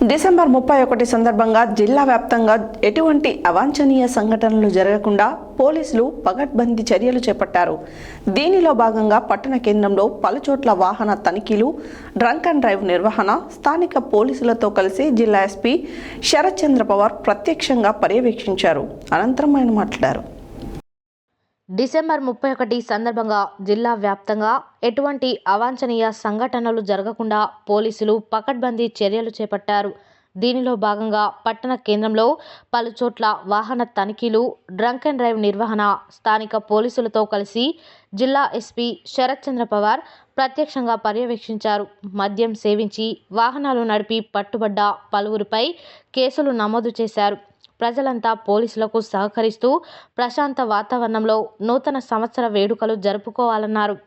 December 31 సందర్భంగా జిల్లా వ్యాప్తంగా ఎటువంటి అవాంఛనీయ సంఘటనలు జరగకుండా పోలీసులు పకడ్బందీ చర్యలు చేపట్టారు. దీనిలో భాగంగా పట్టణ కేంద్రంలో పలుచోట్ల వాహన తనిఖీలు, డ్రంక్ అండ్ డ్రైవ్ నిర్వహణ స్థానిక పోలీసులతో కలిసి జిల్లా ఎస్పీ శరత్ చంద్ర పవార్ ప్రత్యక్షంగా పర్యవేక్షించారు. అనంతరం ఆయన మాట్లాడారు. డిసెంబర్ 31 సందర్భంగా జిల్లా వ్యాప్తంగా ఎటువంటి అవాంఛనీయ సంఘటనలు జరగకుండా పోలీసులు పకడ్బందీ చర్యలు చేపట్టారు. దీనిలో భాగంగా పట్టణ కేంద్రంలో పలుచోట్ల వాహన తనిఖీలు, డ్రంక్ అండ్ డ్రైవ్ నిర్వహణ స్థానిక పోలీసులతో కలిసి జిల్లా ఎస్పీ శరత్ చంద్ర పవార్ ప్రత్యక్షంగా పర్యవేక్షించారు. మద్యం సేవించి వాహనాలు నడిపి పట్టుబడ్డ పలువురిపై కేసులు నమోదు చేశారు. ప్రజలంతా పోలీసులకు సహకరిస్తూ ప్రశాంత వాతావరణంలో నూతన సంవత్సర వేడుకలు జరుపుకోవాలన్నారు.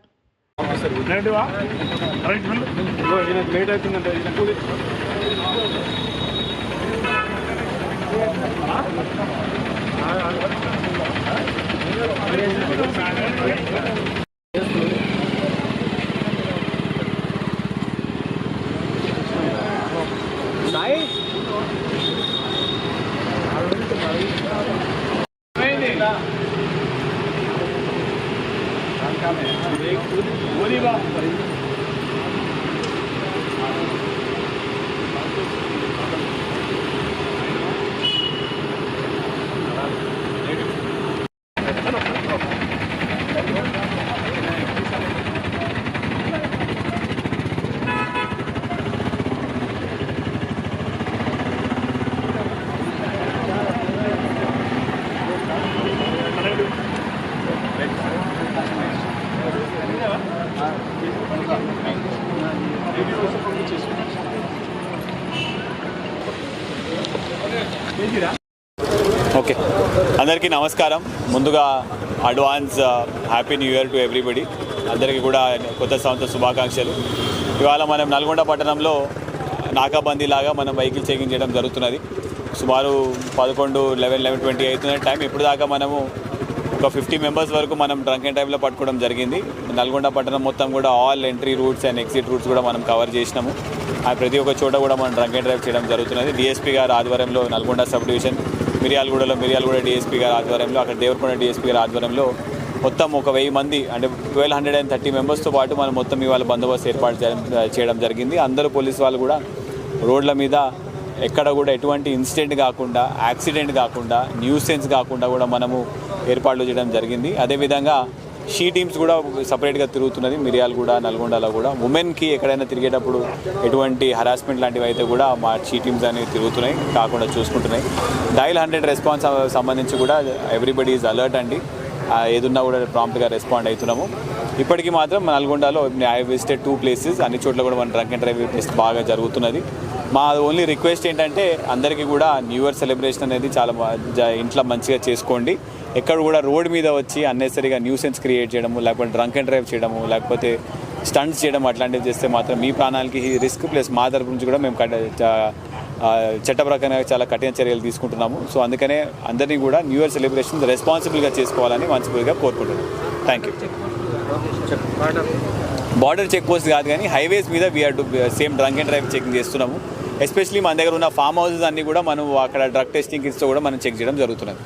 ఓకే, అందరికీ నమస్కారం. ముందుగా advance happy new year to everybody. అందరికీ కూడా కొత్త సంవత్సర శుభాకాంక్షలు. ఇవాళ మనం నల్గొండ పట్టణంలో నాకాబందీ లాగా మనం వెహికల్ చెకింగ్ చేయడం జరుగుతున్నది. సుమారు 11:20 అవుతున్న టైం. ఇప్పుడు దాకా మనము ఒక 50 మెంబర్స్ వరకు మనం డ్రంక్ అండ్ డ్రైవ్లో పట్టుకోవడం జరిగింది. నల్గొండ పట్టణం మొత్తం కూడా all entry roots and exit roots కూడా మనం కవర్ చేసినాము. ప్రతి ఒక్క చోట కూడా మనం డ్రంక్ అండ్ డ్రైవ్ చేయడం జరుగుతున్నది. డిఎస్పీ గారి ఆధ్వర్యంలో నల్గొండ సబ్ డివిజన్, మిర్యాలగూడలో మిర్యాలగూడ డిఎస్పీ గారి ఆధ్వర్యంలో, అక్కడ దేవరకొండ డిఎస్పీ గారి ఆధ్వర్యంలో మొత్తం ఒక 1000 మంది అంటే 1230 మెంబర్స్తో పాటు మనం మొత్తం ఇవాళ బందోబస్తు ఏర్పాటు చేయడం జరిగింది. అందరూ పోలీసు వాళ్ళు కూడా రోడ్ల మీద ఎక్కడ కూడా ఎటువంటి ఇన్సిడెంట్ కాకుండా, యాక్సిడెంట్ కాకుండా, న్యూసెన్స్ కాకుండా కూడా మనము ఏర్పాట్లు చేయడం జరిగింది. అదేవిధంగా షీ టీమ్స్ కూడా సపరేట్గా తిరుగుతున్నది. మిర్యాలగూడ, నల్గొండలో కూడా ఉమెన్కి ఎక్కడైనా తిరిగేటప్పుడు ఎటువంటి హరాస్మెంట్ లాంటివి అయితే కూడా మా షీ టీమ్స్ అనేవి తిరుగుతున్నాయి, కాకుండా చూసుకుంటున్నాయి. డయల్ 100 రెస్పాన్స్ సంబంధించి కూడా ఎవ్రీబడి ఈజ్ అలర్ట్ అండి. ఏదున్నా కూడా ప్రాంప్ట్గా రెస్పాండ్ అవుతున్నాము. ఇప్పటికీ మాత్రం నల్గొండలో ఐ విజిటెడ్ 2 ప్లేసెస్. అన్ని చోట్ల కూడా మన డ్రంక్ అండ్ డ్రైవ్ టెస్ట్ బాగా జరుగుతున్నది. మా ఓన్లీ రిక్వెస్ట్ ఏంటంటే అందరికీ కూడా న్యూ ఇయర్ సెలబ్రేషన్ అనేది చాలా ఇంట్లో మంచిగా చేసుకోండి. ఎక్కడ కూడా రోడ్ మీద వచ్చి అన్నెసరీగా న్యూసెన్స్ క్రియేట్ చేయడము, లేకపోతే డ్రంక్ అండ్ డ్రైవ్ చేయడము, లేకపోతే స్టంట్స్ చేయడం అట్లాంటివి చేస్తే మాత్రం మీ ప్రాణాలకి రిస్క్. ప్లస్ మా తరపు నుంచి కూడా మేము చట్ట ప్రకారంగా చాలా కఠిన చర్యలు తీసుకుంటున్నాము. సో అందుకనే అందరినీ కూడా న్యూ ఇయర్ సెలబ్రేషన్ రెస్పాన్సిబుల్గా చేసుకోవాలని మనస్ఫూర్తిగా కోరుకుంటున్నాను. Thank you. Border check post కాదు కానీ హైవేస్ మీద we are same drunk and drive checking చేస్తున్నాము. ఎస్పెషలీ మన దగ్గర ఉన్న ఫామ్ హౌసెస్ అన్నీ కూడా మనం అక్కడ డ్రగ్ టెస్టింగ్ కిట్స్తో కూడా మనం చెక్ చేయడం జరుగుతున్నది.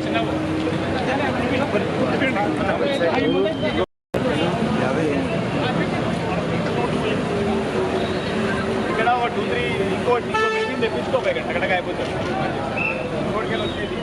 చిన్న ఇక్కడ ఒక 2-3 ఇంకో మెషిన్ తెప్పించుకోపోయి అక్కడికి అయిపోతుంది. ఇంకోటికి వచ్చేది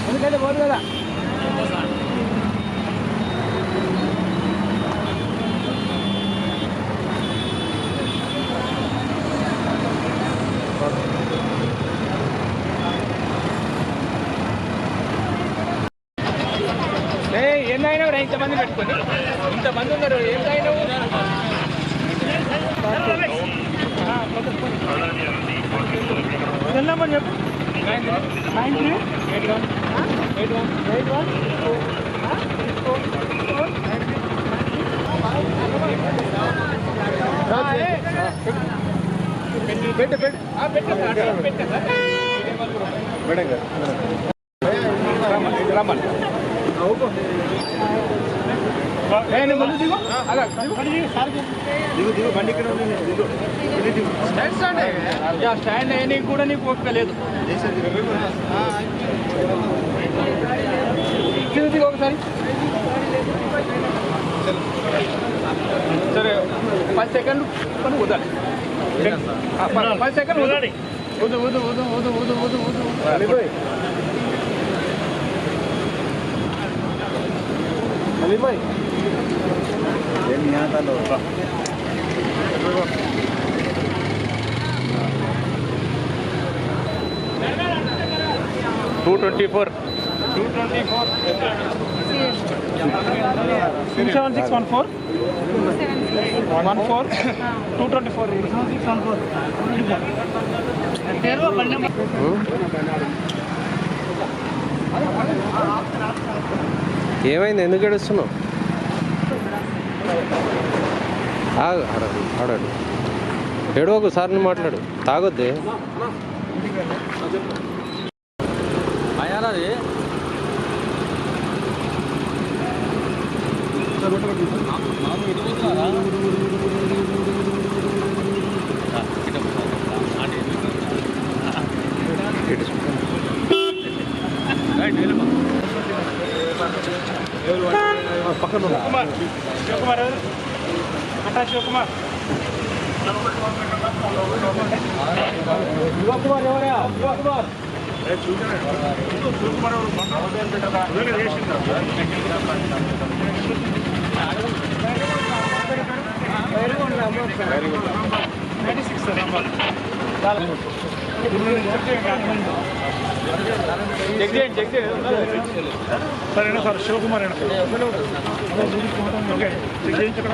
ఎందుకంటే పోదు కదా. ఏం తాగినావు రా? ఇంతమంది పెట్టుకొని ఇంతమంది ఉన్నారు. ఏం తాగినావు? నెంబర్ చెప్పు. 9381. పెట్టు రమ్మని ముందు దిగు. స్టాండ్ అయ్యా కూడా నీకు ఓపిక లేదు. దిగు ఒకసారి. సరే 10 సెకండ్లు పని వదాలి. 10 సెకండ్లు వదాలి. వదు. अली भाई यहाँ था 224 7614 ఏమైంది? ఎందుకు ఏడుస్తున్నావు? ఆడాడు ఏడవకు, సార్ని మాట్లాడు. తాగొద్దే. పక్కన శివకుమార్ అట్టా శివకుమార్ ఎవరా? శివకుమార్ సరేనా సార్? Shivakumar okay check చేయించక్కడ